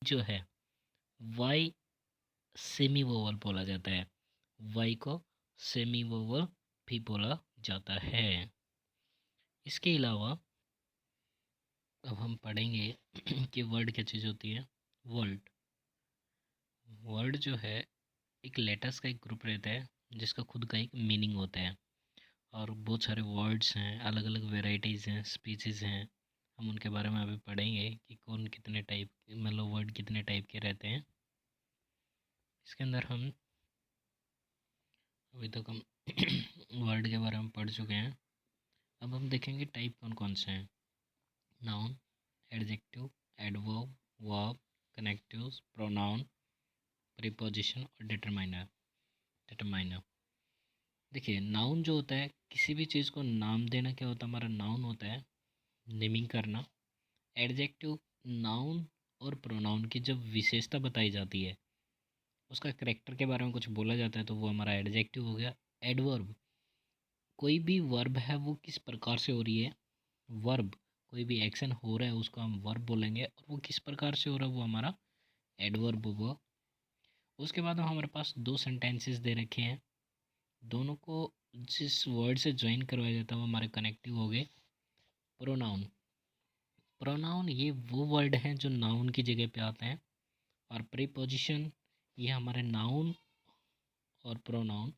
जो है Y semi vowel बोला जाता है। वाई को सेमी वोवल भी बोला जाता है। इसके अलावा अब हम पढ़ेंगे कि वर्ड क्या चीज़ होती है। वर्ड वर्ड जो है एक लेटर्स का एक ग्रुप रहता है जिसका खुद का एक मीनिंग होता है, और बहुत सारे वर्ड्स हैं, अलग अलग वेराइटीज़ हैं, स्पीसीज़ हैं। हम उनके बारे में अभी पढ़ेंगे कि कौन कितने टाइप, मतलब वर्ड कितने टाइप के रहते हैं। इसके अंदर हम अभी तक हम वर्ड के बारे में पढ़ चुके हैं। अब हम देखेंगे टाइप कौन कौन से हैं। Noun, adjective, adverb, verb, connectives, pronoun, preposition और डिटरमाइनर। देखिए, नाउन जो होता है, किसी भी चीज़ को नाम देना क्या होता है, हमारा नाउन होता है, नेमिंग करना। एडजेक्टिव नाउन और प्रोनाउन की जब विशेषता बताई जाती है, उसका करेक्टर के बारे में कुछ बोला जाता है, तो वो हमारा एडजेक्टिव हो गया। एडवर्ब कोई भी वर्ब है वो किस प्रकार से हो रही है, वर्ब कोई भी एक्शन हो रहा है उसको हम वर्ब बोलेंगे, और वो किस प्रकार से हो रहा है वो हमारा एडवर्ब होगा। उसके बाद हमारे पास दो सेंटेंसेस दे रखे हैं, दोनों को जिस वर्ड से ज्वाइन करवाया जाता है वो हमारे कनेक्टिव हो गए। प्रोनाउन प्रोनाउन ये वो वर्ड हैं जो नाउन की जगह पे आते हैं, और प्रीपोजिशन ये हमारे नाउन और प्रोनाउन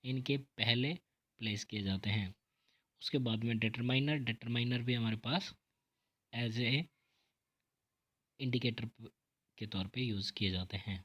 इनके पहले प्लेस किए जाते हैं। उसके बाद में डिटरमाइनर भी हमारे पास एज ए इंडिकेटर के तौर पे यूज़ किए जाते हैं।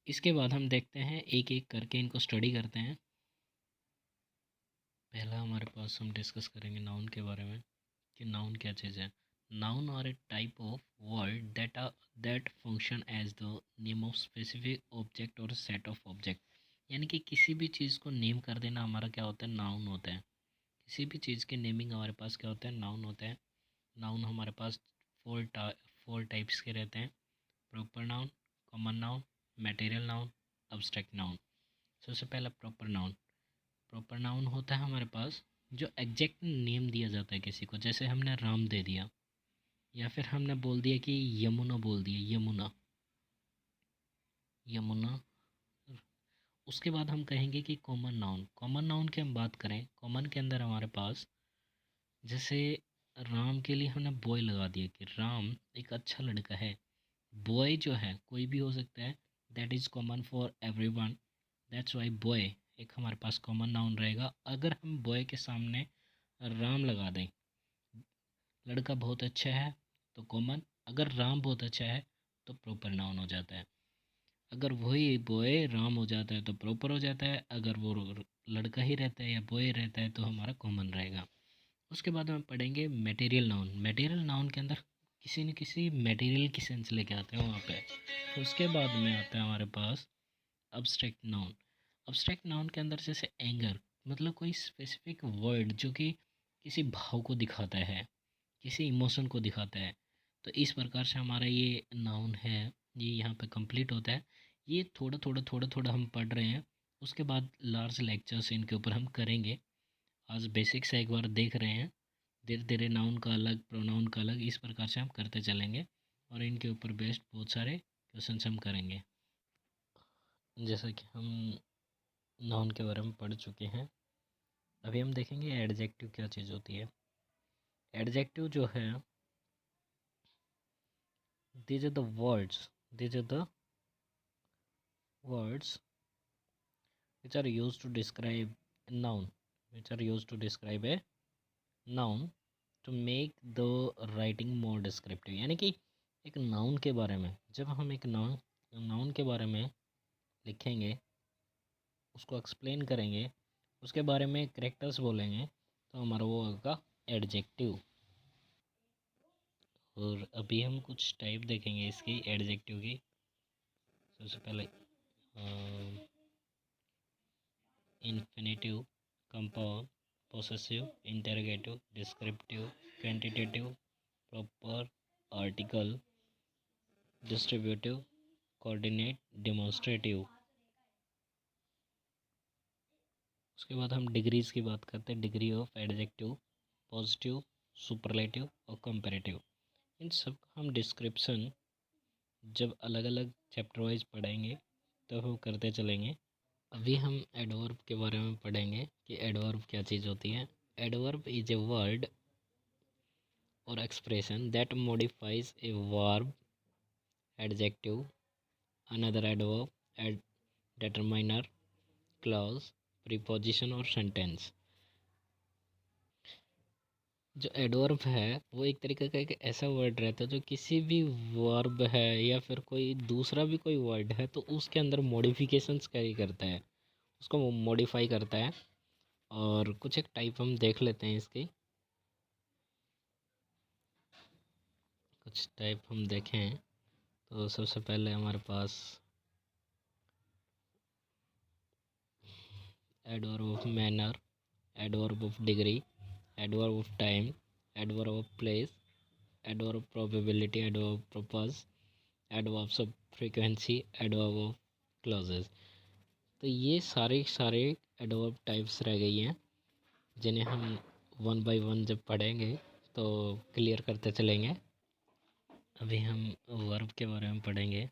इसके बाद हम देखते हैं एक एक करके इनको स्टडी करते हैं। पहला हमारे पास हम डिस्कस करेंगे नाउन के बारे में कि नाउन क्या चीज़ है। Noun are a type of word that function as the name of specific object और सेट ऑफ ऑब्जेक्ट। यानी कि किसी भी चीज़ को नेम कर देना हमारा क्या होता है, नाउन होता है। किसी भी चीज़ के नेमिंग हमारे पास क्या होता है, नाउन होता है। नाउन हमारे पास फोर टाइप्स के रहते हैं। Proper noun, common noun, material noun, abstract noun. सबसे पहला प्रॉपर नाउन। प्रॉपर नाउन होता है हमारे पास जो एग्जैक्ट नेम दिया जाता है किसी को, जैसे हमने राम दे दिया, या फिर हमने बोल दिया कि यमुना बोल दिया, यमुना यमुना। उसके बाद हम कहेंगे कि कॉमन नाउन की हम बात करें, कॉमन के अंदर हमारे पास जैसे राम के लिए हमने बॉय लगा दिया कि राम एक अच्छा लड़का है। बॉय जो है कोई भी हो सकता है, that is common for everyone, that's why boy एक हमारे पास कॉमन नाउन रहेगा। अगर हम बॉय के सामने राम लगा दें, लड़का बहुत अच्छा है तो कॉमन, अगर राम बहुत अच्छा है तो प्रॉपर नाउन हो जाता है। अगर वही बॉय राम हो जाता है तो प्रॉपर हो जाता है, अगर वो लड़का ही रहता है या बॉय रहता है तो हमारा कॉमन रहेगा। उसके बाद हम पढ़ेंगे मटेरियल नाउन। मटेरियल नाउन के अंदर किसी न किसी मटेरियल की सेंस लेके आते हैं वहाँ पे। तो उसके बाद में आता है हमारे पास अब्स्ट्रैक्ट नाउन। अब्स्ट्रैक्ट नाउन के अंदर जैसे एंगर, मतलब कोई स्पेसिफिक वर्ड जो कि किसी भाव को दिखाता है, किसी इमोशन को दिखाता है। तो इस प्रकार से हमारा ये नाउन है, ये यहाँ पे कंप्लीट होता है। ये थोड़ा थोड़ा हम पढ़ रहे हैं, उसके बाद लार्ज लेक्चर्स इनके ऊपर हम करेंगे। आज बेसिक से एक बार देख रहे हैं, धीरे धीरे नाउन का अलग, प्रोनाउन का अलग, इस प्रकार से हम करते चलेंगे, और इनके ऊपर बेस्ड बहुत सारे क्वेश्चन हम करेंगे। जैसा कि हम नाउन के बारे में पढ़ चुके हैं, अभी हम देखेंगे एडजेक्टिव क्या चीज़ होती है। एडजेक्टिव जो है, these are the words these are the words which are used to describe a noun, which are used to describe a noun to make the writing more descriptive। यानी कि एक नाउन के बारे में, जब हम एक नाउन के बारे में लिखेंगे, उसको एक्सप्लेन करेंगे, उसके बारे में करेक्टर्स बोलेंगे, तो हमारा वो होगा एडजेक्टिव। और अभी हम कुछ टाइप देखेंगे इसकी, एडजेक्टिव की। सबसे पहले infinitive, compound, possessive, interrogative, descriptive, quantitative, proper, article, distributive, coordinate, demonstrative. उसके बाद हम डिग्रीज की बात करते हैं, degree of adjective, positive, superlative और कंपैरेटिव। इन सब का हम डिस्क्रिप्शन जब अलग अलग चैप्टर वाइज पढ़ेंगे तो हम करते चलेंगे। अभी हम एडवर्ब के बारे में पढ़ेंगे कि एडवर्ब क्या चीज़ होती है। Adverb is a word or expression that modifies a verb, adjective, another adverb, determiner, clause, preposition और sentence। जो एडवर्ब है वो एक तरीके का एक ऐसा वर्ड रहता है जो किसी भी वर्ब है या फिर कोई दूसरा भी कोई वर्ड है तो उसके अंदर मॉडिफिकेशंस कैरी करता है, उसको मॉडिफाई करता है। और कुछ एक टाइप हम देख लेते हैं इसकी। कुछ टाइप हम देखें तो सबसे पहले हमारे पास adverb of manner, adverb of degree, adverb of time, adverb of place, adverb of probability, adverb of purpose, adverbs of frequency, adverb of clauses। तो ये सारे एडवर्ब टाइप्स रह गई हैं जिन्हें हम वन बाय वन जब पढ़ेंगे तो क्लियर करते चलेंगे। अभी हम वर्ब के बारे में पढ़ेंगे।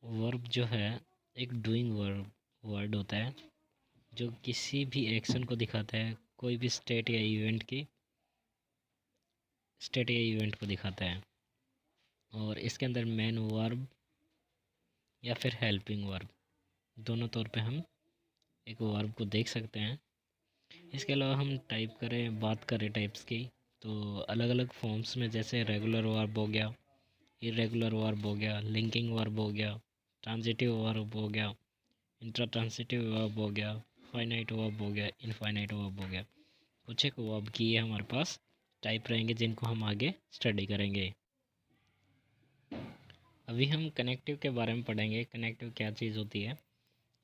वर्ब जो है एक डूइंग वर्ड होता है जो किसी भी एक्शन को दिखाता है, कोई भी स्टेट या इवेंट को दिखाता है। और इसके अंदर मेन वर्ब या फिर हेल्पिंग वर्ब दोनों तौर पे हम एक वर्ब को देख सकते हैं। इसके अलावा हम बात करें टाइप्स की तो अलग अलग फॉर्म्स में, जैसे रेगुलर वर्ब हो गया, इरेगुलर वर्ब हो गया, लिंकिंग वर्ब हो गया, ट्रांजिटिव वर्ब हो गया, इंट्राट्रांजिटिव वर्ब हो गया, फाइनाइट वर्ब हो गया, इनफाइनाइट वर्ब हो गया। कुछ एक वर्ब की हमारे पास टाइप रहेंगे जिनको हम आगे स्टडी करेंगे। अभी हम कनेक्टिव के बारे में पढ़ेंगे। कनेक्टिव क्या चीज़ होती है।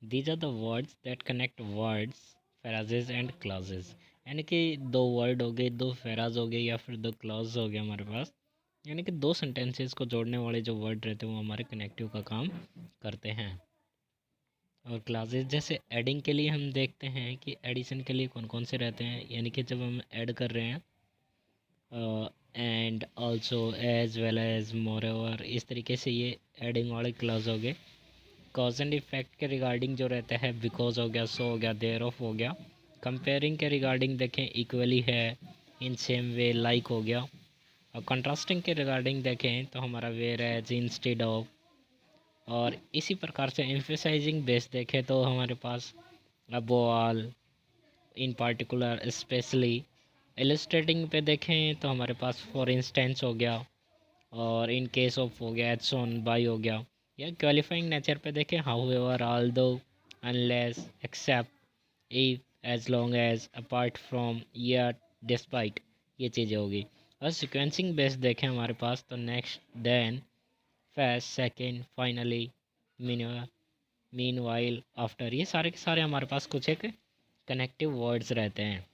These are the words that connect words, phrases and clauses. यानी कि दो वर्ड हो गए, दो फ्रेज हो गए या फिर दो क्लॉज हो गए हमारे पास, यानी कि दो सेंटेंसेस को जोड़ने वाले जो वर्ड रहते हैं वो हमारे कनेक्टिव का काम करते हैं। और क्लॉजेज जैसे एडिंग के लिए हम देखते हैं कि एडिशन के लिए कौन कौन से रहते हैं, यानी कि जब हम ऐड कर रहे हैं and also, as well as, moreover, इस तरीके से ये एडिंग वाले क्लॉज हो गए। कॉज एंड इफेक्ट के रिगार्डिंग जो रहता है, बिकॉज हो गया, सो हो गया, देयर ऑफ हो गया। कंपेयरिंग के रिगार्डिंग देखें, इक्वली है, इन सेम वे, लाइक हो गया। और कंट्रास्टिंग के रिगार्डिंग देखें तो हमारा वेयर एज, इंस्टेड ऑफ। और इसी प्रकार से एम्फेसाइजिंग बेस देखें तो हमारे पास above all, in particular, specially. Illustrating पे देखें तो हमारे पास फॉर इंस्टेंस हो गया, और इन केस ऑफ हो गया, एट्स ऑन बाई हो गया। या क्वालिफाइंग नेचर पे देखें, however, although, unless, except, if, as long as, apart from, yet, despite, ये चीज़ें होगी। और सिक्वेंसिंग बेस देखें हमारे पास तो next, then, first, second, finally, meanwhile, after, ये सारे के सारे हमारे पास कुछ एक कनेक्टिव वर्ड्स रहते हैं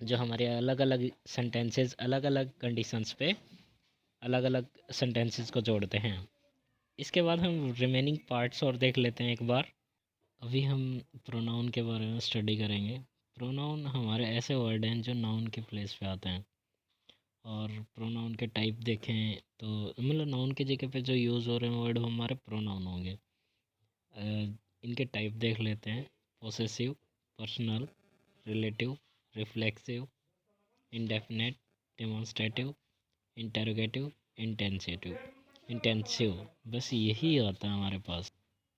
जो हमारे अलग अलग सेंटेंसेस, अलग अलग कंडीशंस पे अलग अलग सेंटेंसेस को जोड़ते हैं। इसके बाद हम रिमेनिंग पार्ट्स और देख लेते हैं एक बार। अभी हम प्रोनाउन के बारे में स्टडी करेंगे। प्रोनाउन हमारे ऐसे वर्ड हैं जो नाउन के प्लेस पे आते हैं। और प्रोनाउन के टाइप देखें तो मतलब नाउन की जगह पे जो यूज़ हो रहे हैं वर्ड वो हमारे प्रोनाउन होंगे। इनके टाइप देख लेते हैं। Possessive, personal, relative, reflexive, indefinite, demonstrative, interrogative, intensive, बस यही आता है हमारे पास।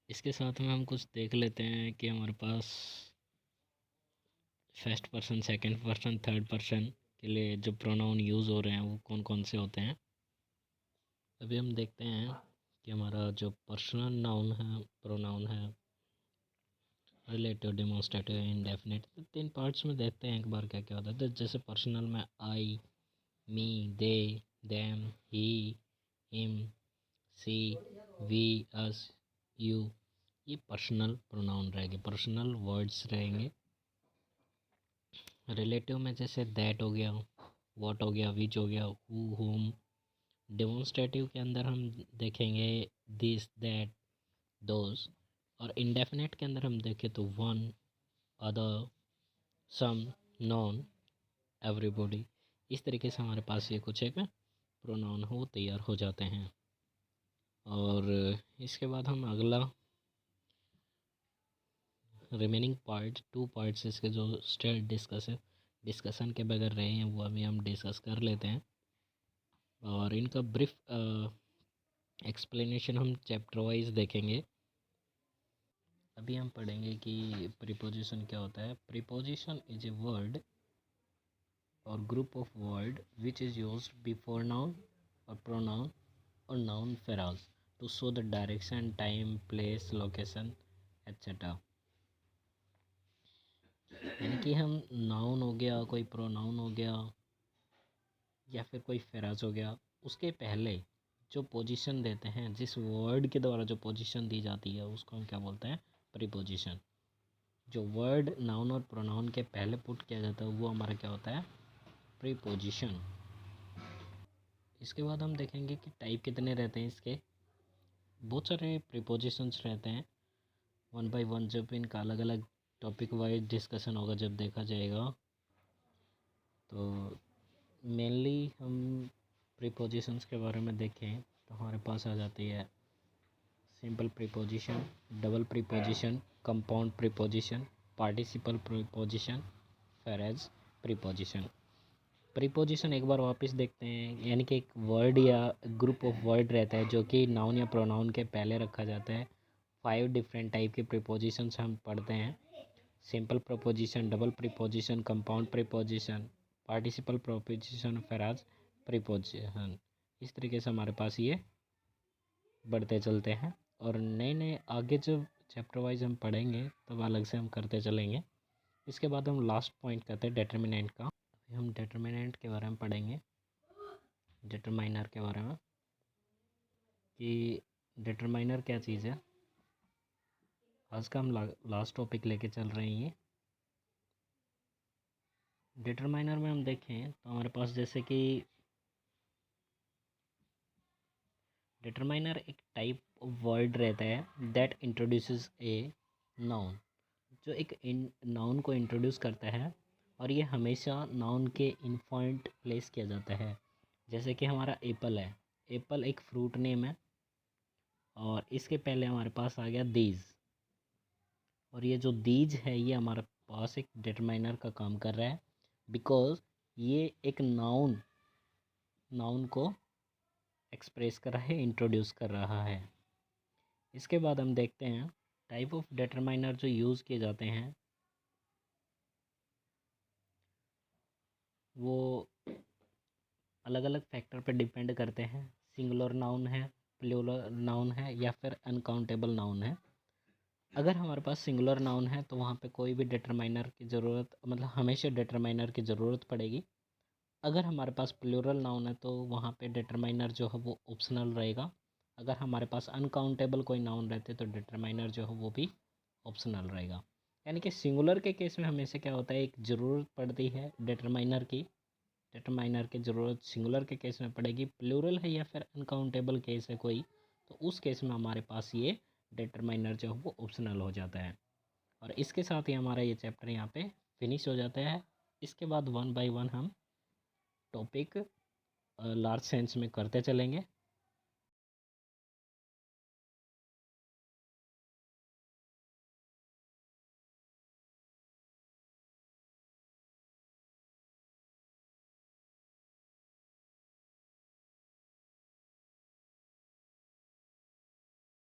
इसके साथ में हम कुछ देख लेते हैं कि हमारे पास first person, second person, third person के लिए जो प्रोनाउन यूज़ हो रहे हैं वो कौन कौन से होते हैं। अभी हम देखते हैं कि हमारा जो पर्सनल नाउन है, प्रोनाउन है, रिलेटिव, डेमोन्स्ट्रेटिव, इंडेफिनिट, तो तीन पार्ट्स में देखते हैं एक बार क्या क्या होता है। तो जैसे पर्सनल में I, me, they, them, he, him, she, we, us, you, ये पर्सनल प्रोनाउन रहेंगे, पर्सनल वर्ड्स रहेंगे। रिलेटिव में जैसे दैट हो गया, व्हाट हो गया, विच हो गया, हु, होम। डेमोन्स्ट्रेटिव के अंदर हम देखेंगे दिस, दैट, दोज। और इंडेफिनेट के अंदर हम देखें तो वन, अदर, सम, नॉन, एवरीबॉडी। इस तरीके से हमारे पास ये कुछ एक प्रोनाउन हो तैयार हो जाते हैं। और इसके बाद हम अगला रिमेनिंग पार्ट 2 पार्ट्स इसके जो स्टेट डिस्कशन के बगैर रहे हैं वो अभी हम डिस्कस कर लेते हैं और इनका ब्रीफ एक्सप्लेनेशन हम चैप्टर वाइज देखेंगे। अभी हम पढ़ेंगे कि प्रीपोजिशन क्या होता है। प्रीपोजिशन इज ए वर्ड और group of word which is used before noun और प्रोनाउन और noun phrase to show the direction, time, place, location etcetera. यानी कि हम नाउन हो गया, कोई प्रोनाउन हो गया या फिर कोई फ्रेज हो गया, उसके पहले जो पोजीशन देते हैं, जिस वर्ड के द्वारा जो पोजीशन दी जाती है उसको हम क्या बोलते हैं, प्रीपोजिशन। जो वर्ड नाउन और प्रोनाउन के पहले पुट किया जाता है वो हमारा क्या होता है, प्रीपोजिशन। इसके बाद हम देखेंगे कि टाइप कितने रहते हैं इसके। बहुत सारे प्रीपोजिशंस रहते हैं, वन बाय वन जब इनका अलग अलग टॉपिक वाइज डिस्कशन होगा, जब देखा जाएगा तो मेनली हम प्रीपोजिशंस के बारे में देखें तो हमारे पास आ जाती है simple preposition, double preposition, compound preposition, participle preposition, phrase preposition. Preposition एक बार वापस देखते हैं, यानी कि एक वर्ड या ग्रुप ऑफ वर्ड रहता है जो कि नाउन या प्रोनाउन के पहले रखा जाता है। 5 डिफरेंट टाइप के प्रीपोजिशंस हम पढ़ते हैं। Simple preposition, double preposition, compound preposition, participle preposition, phrase preposition. इस तरीके से हमारे पास ये बढ़ते चलते हैं और नए नए आगे जब चैप्टर वाइज हम पढ़ेंगे तब अलग से हम करते चलेंगे। इसके बाद हम लास्ट पॉइंट करते हैं डिटर्मिनेंट का। अभी हम डिटर्मिनेंट के बारे में पढ़ेंगे, डिटरमाइनर के बारे में कि डिटरमाइनर क्या चीज़ है। आज का हम लास्ट टॉपिक लेके चल रहे हैं। डिटरमाइनर में हम देखें तो हमारे पास जैसे कि डिटरमाइनर एक टाइप ऑफ वर्ड रहता है दैट इंट्रोड्यूसेस ए नाउन, जो एक नाउन को इंट्रोड्यूस करता है और ये हमेशा नाउन के इन पॉइंट प्लेस किया जाता है। जैसे कि हमारा एप्पल है, एप्पल एक फ्रूट नेम है और इसके पहले हमारे पास आ गया दीज, और ये जो दीज है ये हमारे पास एक डिटरमाइनर का काम कर रहा है बिकॉज ये एक नाउन को एक्सप्रेस कर रहा है, इंट्रोड्यूस कर रहा है। इसके बाद हम देखते हैं टाइप ऑफ डिटरमाइनर जो यूज़ किए जाते हैं वो अलग अलग फैक्टर पर डिपेंड करते हैं। सिंगुलर नाउन है, प्लूरल नाउन है या फिर अनकाउंटेबल नाउन है। अगर हमारे पास सिंगुलर नाउन है तो वहाँ पे कोई भी डिटरमाइनर की ज़रूरत, मतलब हमेशा डिटरमाइनर की ज़रूरत पड़ेगी। अगर हमारे पास प्लूरल नाउन है तो वहाँ पे डिटरमाइनर जो है वो ऑप्शनल रहेगा। अगर हमारे पास अनकाउंटेबल कोई नाउन रहते तो डिटरमाइनर जो है वो भी ऑप्शनल रहेगा। यानी कि सिंगुलर के केस में हमेशा क्या होता है, एक ज़रूरत पड़ती है डिटरमाइनर की। डिटरमाइनर की ज़रूरत सिंगुलर के केस में पड़ेगी। प्लूरल है या फिर अनकाउंटेबल केस है कोई, तो उस केस में हमारे पास ये डिटरमाइनर जो है वो ऑप्शनल हो जाता है। और इसके साथ ही हमारा ये चैप्टर यहाँ पे फिनिश हो जाता है। इसके बाद वन बाय वन हम टॉपिक लार्ज सेंस में करते चलेंगे।